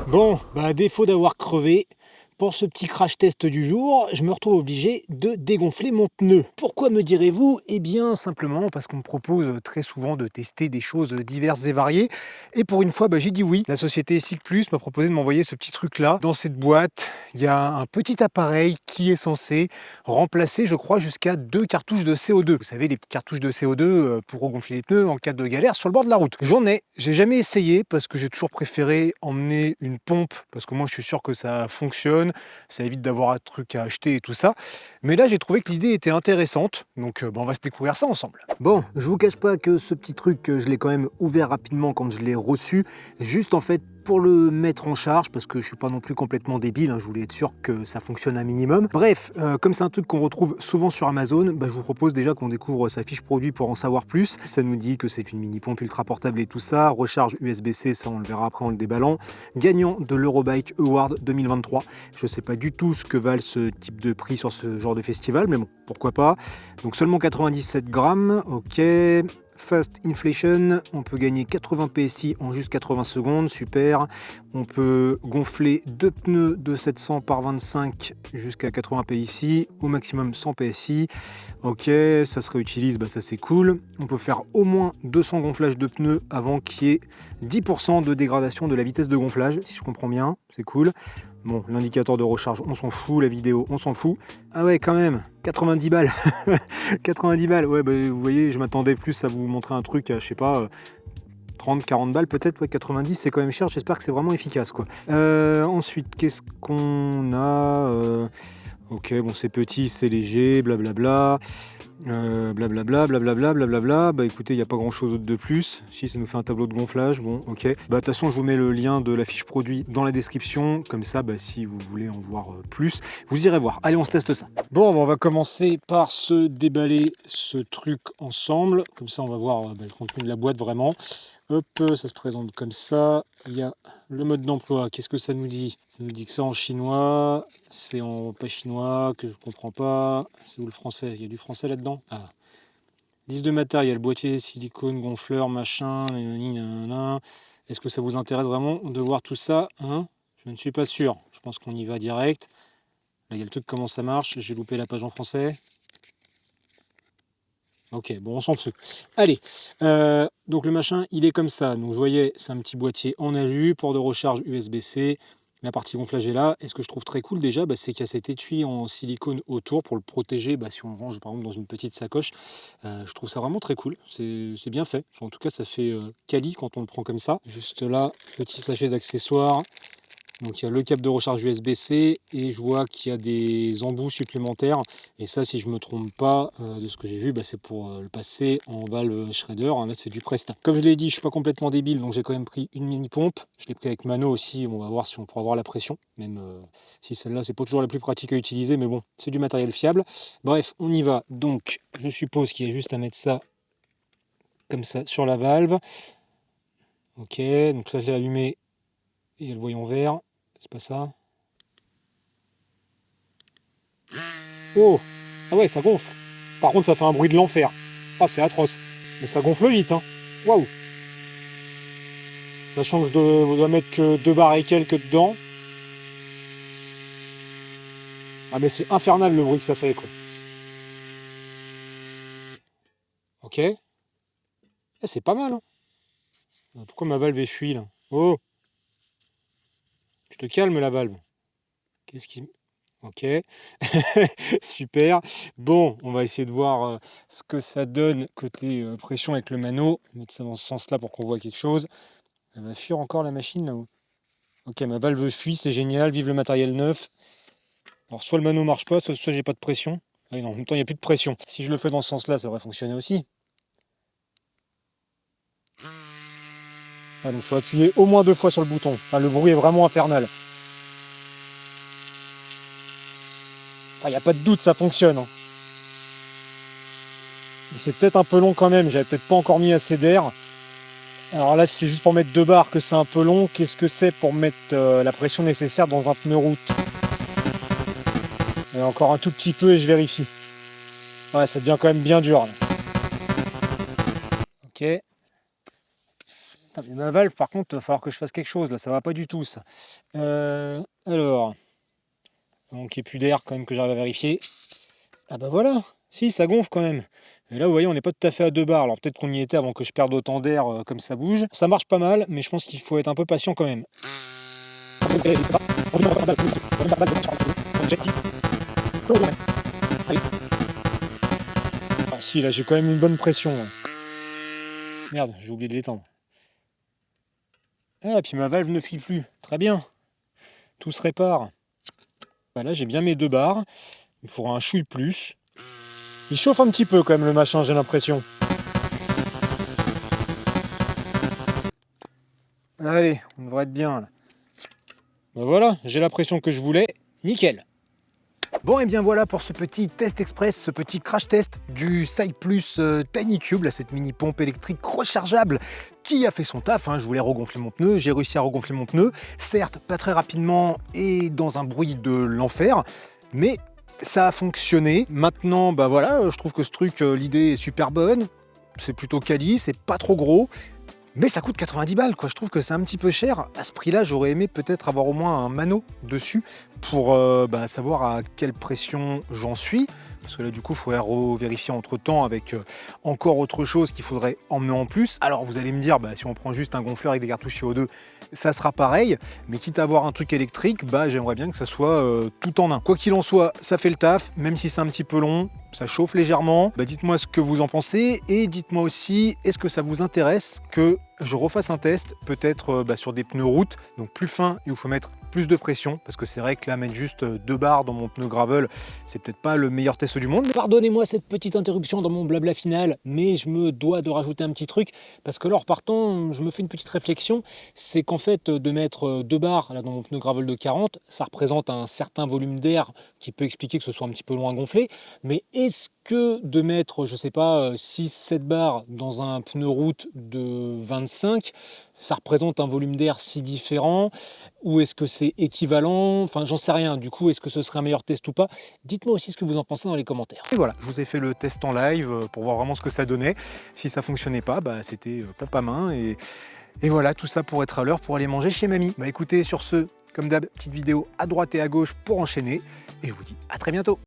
Bon, à défaut d'avoir crevé, pour ce petit crash test du jour, je me retrouve obligé de dégonfler mon pneu. Pourquoi me direz-vous? Eh bien simplement parce qu'on me propose très souvent de tester des choses diverses et variées. Et pour une fois, j'ai dit oui. La société Cyc Plus m'a proposé de m'envoyer ce petit truc-là. Dans cette boîte, il y a un petit appareil qui est censé remplacer, je crois, jusqu'à 2 cartouches de CO2. Vous savez, les petites cartouches de CO2 pour regonfler les pneus en cas de galère sur le bord de la route. J'en ai. J'ai jamais essayé parce que j'ai toujours préféré emmener une pompe parce que moi je suis sûr que ça fonctionne. Ça évite d'avoir un truc à acheter et tout ça. Mais là, j'ai trouvé que l'idée était intéressante. Donc, on va se découvrir ça ensemble. Bon, je vous cache pas que ce petit truc, je l'ai quand même ouvert rapidement quand je l'ai reçu. Juste en fait pour le mettre en charge, parce que je suis pas non plus complètement débile, je voulais être sûr que ça fonctionne un minimum. Bref, comme c'est un truc qu'on retrouve souvent sur Amazon, je vous propose déjà qu'on découvre sa fiche produit pour en savoir plus. Ça nous dit que c'est une mini pompe ultra portable et tout ça, recharge USB-C, ça on le verra après en le déballant. Gagnant de l'Eurobike Award 2023. Je sais pas du tout ce que valent ce type de prix sur ce genre de festival, mais bon, pourquoi pas. Donc seulement 97 grammes, ok. Fast Inflation, on peut gagner 80 PSI en juste 80 secondes, super. On peut gonfler 2 pneus de 700 par 25 jusqu'à 80 PSI, au maximum 100 PSI. Ok, ça se réutilise, ça c'est cool. On peut faire au moins 200 gonflages de pneus avant qu'il y ait 10% de dégradation de la vitesse de gonflage, si je comprends bien, c'est cool. Bon, l'indicateur de recharge, on s'en fout, la vidéo, on s'en fout. Ah ouais, quand même, 90 balles. 90 balles, ouais, vous voyez, je m'attendais plus à vous montrer un truc à, je sais pas, 30, 40 balles peut-être, ouais, 90 c'est quand même cher, j'espère que c'est vraiment efficace, quoi. Ensuite, qu'est-ce qu'on a Ok, bon, c'est petit, c'est léger, blablabla. Blablabla, blablabla, blablabla. Écoutez, il n'y a pas grand chose de plus. Si, ça nous fait un tableau de gonflage. Bon, ok. De toute façon, je vous mets le lien de la fiche produit dans la description. Comme ça, si vous voulez en voir plus, vous irez voir. Allez, on se teste ça. Bon, on va commencer par se déballer ce truc ensemble. Comme ça, on va voir le contenu de la boîte vraiment. Hop, ça se présente comme ça. Il y a le mode d'emploi. Qu'est-ce que ça nous dit? Ça nous dit que c'est en chinois. C'est en pas chinois, que je comprends pas. C'est où le français? Il y a du français là-dedans? Ah. Liste de matériel, boîtier, silicone, gonfleur, machin, nanana. Est-ce que ça vous intéresse vraiment de voir tout ça, Je ne suis pas sûr. Je pense qu'on y va direct. Là, il y a le truc comment ça marche. J'ai loupé la page en français. Ok, bon, on s'en fout. Allez, donc le machin, il est comme ça. Donc, vous voyez, c'est un petit boîtier en alu, port de recharge USB-C. La partie gonflage est là. Et ce que je trouve très cool déjà, c'est qu'il y a cet étui en silicone autour pour le protéger si on le range par exemple dans une petite sacoche. Je trouve ça vraiment très cool. C'est bien fait. Enfin, en tout cas, ça fait quali quand on le prend comme ça. Juste là, petit sachet d'accessoires. Donc il y a le câble de recharge USB-C et je vois qu'il y a des embouts supplémentaires. Et ça, si je ne me trompe pas de ce que j'ai vu, c'est pour le passer en valve Shredder. Là, c'est du Presta. Comme je l'ai dit, je ne suis pas complètement débile, donc j'ai quand même pris une mini pompe. Je l'ai pris avec Mano aussi. On va voir si on pourra avoir la pression. Même si celle-là, c'est pas toujours la plus pratique à utiliser, mais bon, c'est du matériel fiable. Bref, on y va. Donc, je suppose qu'il y a juste à mettre ça comme ça sur la valve. Ok, donc ça, je l'ai allumé. Il y a le voyant vert. C'est pas ça. Oh! Ah ouais, ça gonfle. Par contre, ça fait un bruit de l'enfer. Ah, c'est atroce. Mais ça gonfle vite, Waouh! Sachant que je dois mettre que 2 barres et quelques dedans. Ah, mais c'est infernal le bruit que ça fait, quoi. Ok. C'est pas mal, Pourquoi ma valve est fuie, là? Oh! Je te calme, la valve. Qu'est-ce qui... Ok, super. Bon, on va essayer de voir ce que ça donne côté pression avec le mano. Mettre ça dans ce sens-là pour qu'on voit quelque chose. Elle va fuir encore la machine là-haut. Ok, ma valve fuit, c'est génial. Vive le matériel neuf. Alors, soit le mano marche pas, soit j'ai pas de pression. Ah non, en même temps, il n'y a plus de pression. Si je le fais dans ce sens-là, ça devrait fonctionner aussi. Ah, donc, il faut appuyer au moins 2 fois sur le bouton. Enfin, le bruit est vraiment infernal. Il n'y a pas de doute, ça fonctionne. C'est peut-être un peu long quand même, j'avais peut-être pas encore mis assez d'air. Alors là, c'est juste pour mettre 2 barres que c'est un peu long. Qu'est-ce que c'est pour mettre la pression nécessaire dans un pneu route? Et encore un tout petit peu et je vérifie. Ouais, ça devient quand même bien dur. Là. Ok. Putain, mais ma valve, par contre, il va falloir que je fasse quelque chose, là, ça va pas du tout, ça. Alors, il manquait plus d'air quand même que j'arrive à vérifier. Ah bah voilà, si, ça gonfle quand même. Et là, vous voyez, on n'est pas tout à fait à 2 bars, alors peut-être qu'on y était avant que je perde autant d'air comme ça bouge. Ça marche pas mal, mais je pense qu'il faut être un peu patient quand même. Ah si, là, j'ai quand même une bonne pression, là. Merde, j'ai oublié de l'étendre. Ah, et puis ma valve ne file plus. Très bien. Tout se répare. Bah là, j'ai bien mes 2 bars. Il faudra un chouille plus. Il chauffe un petit peu quand même le machin, j'ai l'impression. Allez, on devrait être bien là. Bah voilà, j'ai la pression que je voulais. Nickel. Bon et bien voilà pour ce petit test express, ce petit crash test du Cyplus Tiny Cube, là, cette mini pompe électrique rechargeable qui a fait son taf, hein. Je voulais regonfler mon pneu, j'ai réussi à regonfler mon pneu, certes pas très rapidement et dans un bruit de l'enfer, mais ça a fonctionné. Maintenant, bah voilà, je trouve que ce truc, l'idée est super bonne, c'est plutôt quali, c'est pas trop gros. Mais ça coûte 90 balles, quoi. Je trouve que c'est un petit peu cher. À ce prix-là, j'aurais aimé peut-être avoir au moins un mano dessus pour savoir à quelle pression j'en suis. Parce que là, du coup, il faudrait revérifier entre-temps avec encore autre chose qu'il faudrait emmener en plus. Alors, vous allez me dire, si on prend juste un gonfleur avec des cartouches CO2, ça sera pareil. Mais quitte à avoir un truc électrique, j'aimerais bien que ça soit tout en un. Quoi qu'il en soit, ça fait le taf, même si c'est un petit peu long. Ça chauffe légèrement. Dites-moi ce que vous en pensez et dites-moi aussi, est-ce que ça vous intéresse que je refasse un test, peut-être sur des pneus route, donc plus fins et où il faut mettre plus de pression, parce que c'est vrai que là, mettre juste 2 barres dans mon pneu gravel, c'est peut-être pas le meilleur test du monde. Pardonnez-moi cette petite interruption dans mon blabla final, mais je me dois de rajouter un petit truc, parce que là, en repartant, je me fais une petite réflexion, c'est qu'en fait, de mettre 2 barres là, dans mon pneu gravel de 40, ça représente un certain volume d'air qui peut expliquer que ce soit un petit peu loin gonflé, mais est-ce que de mettre, je sais pas, 6-7 barres dans un pneu route de 25, ça représente un volume d'air si différent, ou est-ce que c'est équivalent? Enfin, j'en sais rien. Du coup, est-ce que ce serait un meilleur test ou pas? Dites-moi aussi ce que vous en pensez dans les commentaires. Et voilà, je vous ai fait le test en live pour voir vraiment ce que ça donnait. Si ça fonctionnait pas, c'était pompe à main. Et voilà, tout ça pour être à l'heure pour aller manger chez mamie. Écoutez, sur ce, comme d'hab, petite vidéo à droite et à gauche pour enchaîner. Et je vous dis à très bientôt.